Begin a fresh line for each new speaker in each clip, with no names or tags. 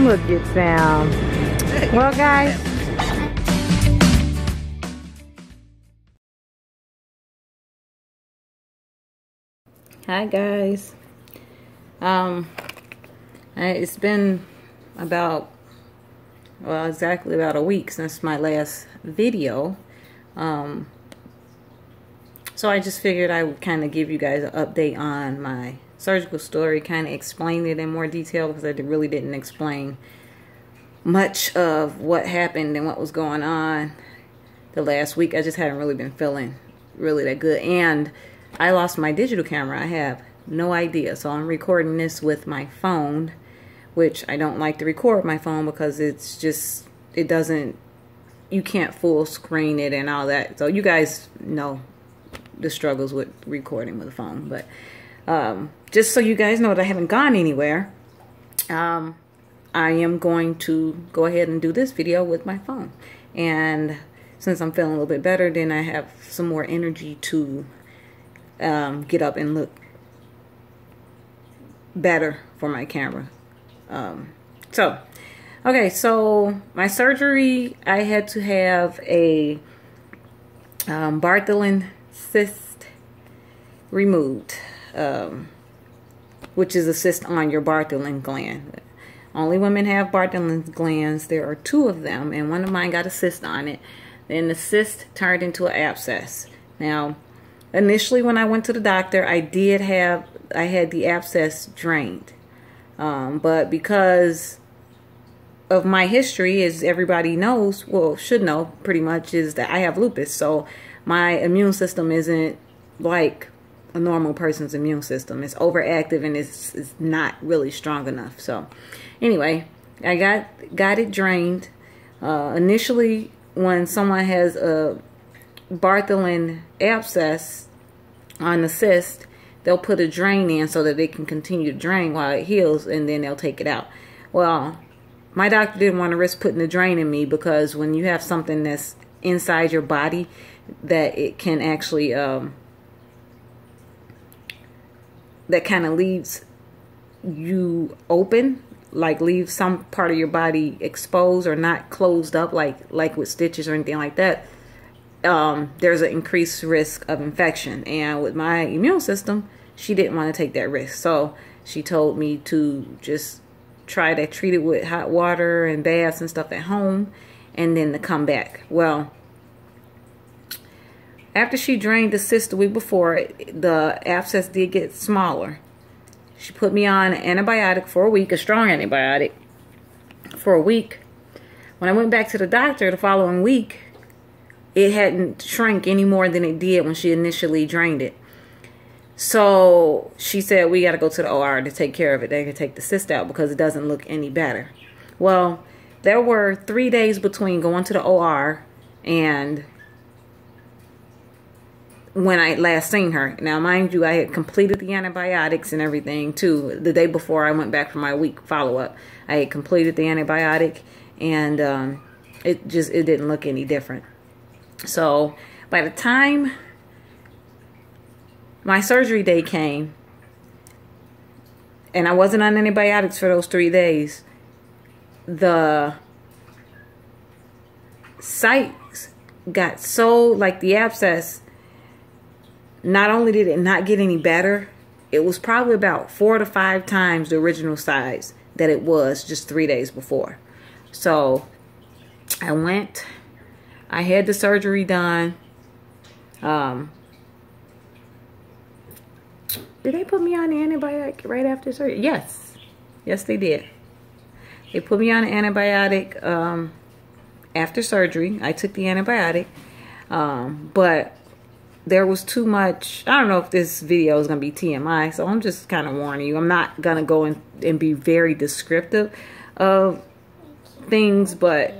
Look at Sam. Well, guys. Hi, guys. It's been about, well, exactly about a week since my last video. So I just figured I would kind of give you guys an update on my surgical story, kind of explain it in more detail, because I really didn't explain much of what happened and what was going on the last week. I just hadn't really been feeling really that good, and I lost my digital camera. I have no idea, so I'm recording this with my phone, which I don't like to record my phone because it's just, it doesn't, you can't full screen it and all that. So you guys know the struggles with recording with a phone, but just so you guys know that I haven't gone anywhere, I am going to go ahead and do this video with my phone. And since I'm feeling a little bit better, then I have some more energy to get up and look better for my camera. Okay, so my surgery, I had to have a Bartholin cyst removed, which is a cyst on your Bartholin gland. Only women have Bartholin glands. There are 2 of them, and one of mine got a cyst on it. Then the cyst turned into an abscess. Now, initially when I went to the doctor, I had the abscess drained. But because of my history, as everybody knows, well, should know pretty much, is that I have lupus. So my immune system isn't like a normal person's immune system. It's overactive and it's not really strong enough. So anyway, I got it drained. Initially, when someone has a Bartholin abscess on the cyst, they'll put a drain in so that they can continue to drain while it heals, and then they'll take it out. Well, my doctor didn't want to risk putting a drain in me, because when you have something that's inside your body, that it can actually that kind of leaves you open, like leave some part of your body exposed or not closed up, like with stitches or anything like that. There's an increased risk of infection, and with my immune system, she didn't want to take that risk. So she told me to just try to treat it with hot water and baths and stuff at home, and then to come back. Well, after she drained the cyst the week before, the abscess did get smaller. She put me on an antibiotic for a week, a strong antibiotic for a week. When I went back to the doctor the following week, it hadn't shrunk any more than it did when she initially drained it. So she said, we got to go to the OR to take care of it. They can take the cyst out because it doesn't look any better. Well, there were 3 days between going to the OR and when I last seen her. Now, mind you, I had completed the antibiotics and everything too. The day before I went back for my week follow-up, I had completed the antibiotic, and it didn't look any different. So by the time my surgery day came, and I wasn't on antibiotics for those 3 days, the sites got so, like the abscess, not only did it not get any better, it was probably about 4 to 5 times the original size that it was just 3 days before. So I went, I had the surgery done. Did they put me on the antibiotic right after surgery? Yes. Yes, they did. They put me on an antibiotic after surgery. I took the antibiotic. But there was too much. I don't know if this video is going to be TMI, so I'm just kind of warning you. I'm not going to go in and be very descriptive of things, but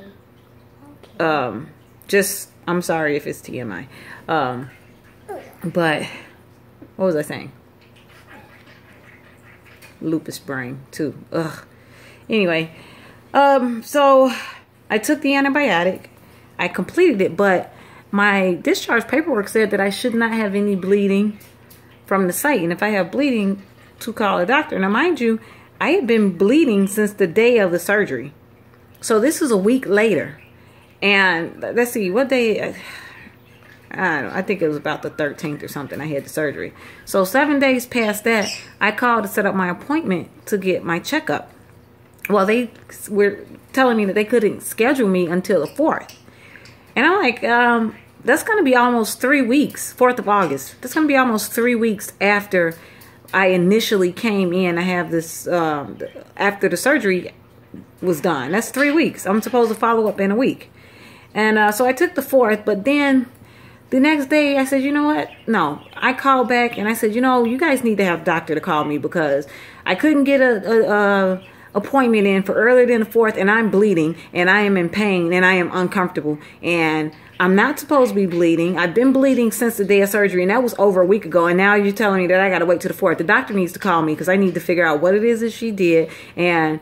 just, I'm sorry if it's TMI. But what was I saying? Lupus brain too. Ugh. Anyway, so I took the antibiotic. I completed it, but my discharge paperwork said that I should not have any bleeding from the site, and if I have bleeding, to call a doctor. Now, mind you, I had been bleeding since the day of the surgery. So this was a week later. And let's see, what day? I don't know, I think it was about the 13th or something I had the surgery. So 7 days past that, I called to set up my appointment to get my checkup. Well, they were telling me that they couldn't schedule me until the 4th. And I'm like, that's going to be almost 3 weeks, 4th of August. That's going to be almost 3 weeks after I initially came in. I have this, after the surgery was done. That's 3 weeks. I'm supposed to follow up in a week. And so I took the 4th, but then the next day I said, you know what? No, I called back and I said, you know, you guys need to have a doctor to call me because I couldn't get a appointment in for earlier than the 4th, and I'm bleeding and I am in pain and I am uncomfortable and I'm not supposed to be bleeding. I've been bleeding since the day of surgery, and that was over a week ago, and now you're telling me that I got to wait till the 4th. The doctor needs to call me because I need to figure out what it is that she did and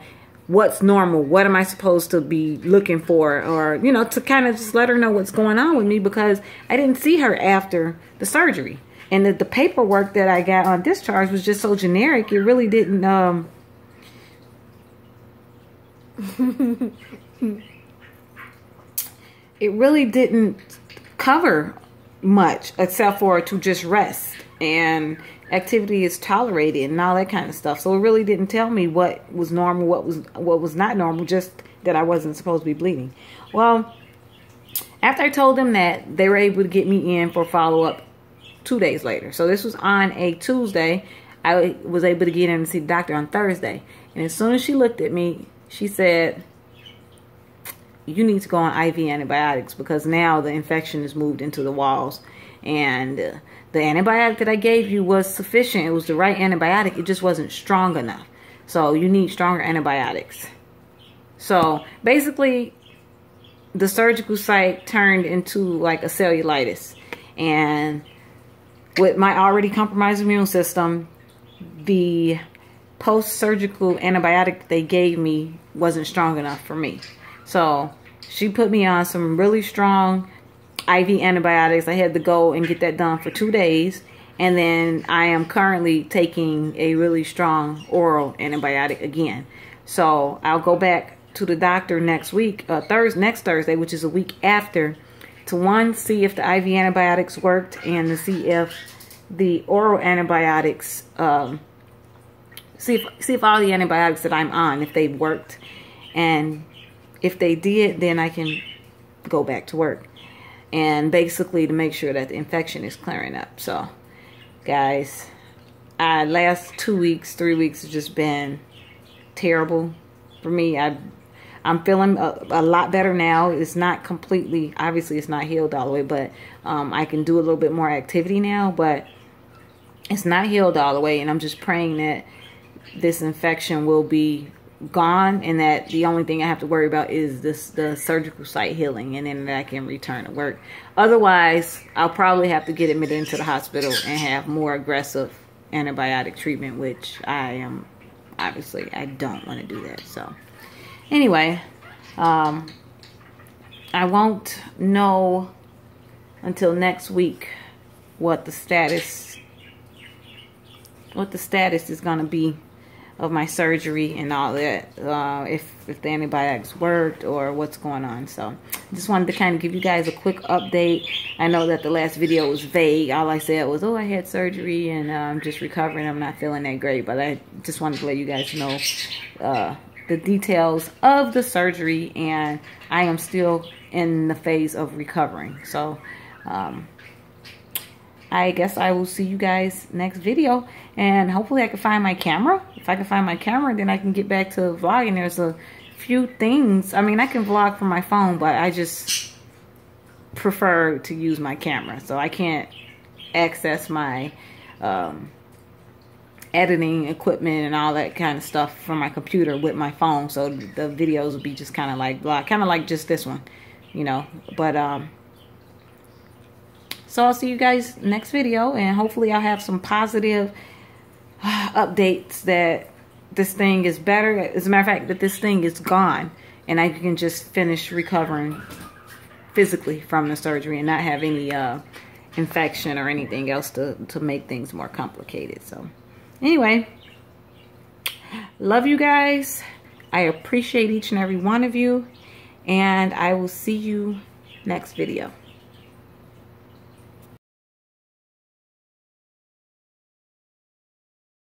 what's normal. What am I supposed to be looking for? Or, you know, to kind of just let her know what's going on with me, because I didn't see her after the surgery. And the paperwork that I got on discharge was just so generic. It really didn't, it really didn't cover much except for to just rest and activity is tolerated and all that kind of stuff. So it really didn't tell me what was normal, what was not normal, just that I wasn't supposed to be bleeding. Well, after I told them that, they were able to get me in for follow-up 2 days later. So this was on a Tuesday. I was able to get in and see the doctor on Thursday. And as soon as she looked at me, she said, you need to go on IV antibiotics because now the infection has moved into the walls. And the antibiotic that I gave you was sufficient. It was the right antibiotic. It just wasn't strong enough. So you need stronger antibiotics. So basically, the surgical site turned into like a cellulitis. And with my already compromised immune system, the post-surgical antibiotic they gave me wasn't strong enough for me. So she put me on some really strong IV antibiotics. I had to go and get that done for 2 days. And then I am currently taking a really strong oral antibiotic again. So I'll go back to the doctor next week, next Thursday, which is a week after, to see if the IV antibiotics worked and to see if the oral antibiotics, see if all the antibiotics that I'm on, if they worked. And if they did, then I can go back to work. And basically to make sure that the infection is clearing up. So, guys, last 2 weeks, 3 weeks has just been terrible for me. I'm feeling a lot better now. It's not completely, obviously it's not healed all the way, but I can do a little bit more activity now, but it's not healed all the way. And I'm just praying that this infection will be gone and that the only thing I have to worry about is the surgical site healing, and then that I can return to work. Otherwise, I'll probably have to get admitted into the hospital and have more aggressive antibiotic treatment, which I don't want to do that. So anyway, I won't know until next week what the status is going to be of my surgery and all that, if the antibiotics worked or what's going on. So I just wanted to kind of give you guys a quick update. I know that the last video was vague. All I said was, oh, I had surgery and I'm just recovering. I'm not feeling that great, but I just wanted to let you guys know the details of the surgery, and I am still in the phase of recovering. So I guess I will see you guys next video, and hopefully I can find my camera. If I can find my camera, then I can get back to vlogging. There's a few things. I mean, I can vlog from my phone, but I just prefer to use my camera. So I can't access my editing equipment and all that kind of stuff from my computer with my phone. So the videos will be just kind of like vlog, kind of like just this one, you know. But so I'll see you guys next video, and hopefully I'll have some positive updates that this thing is better. As a matter of fact, that this thing is gone and I can just finish recovering physically from the surgery and not have any infection or anything else to make things more complicated. So anyway, Love you guys. I appreciate each and every one of you. And I will see you next video.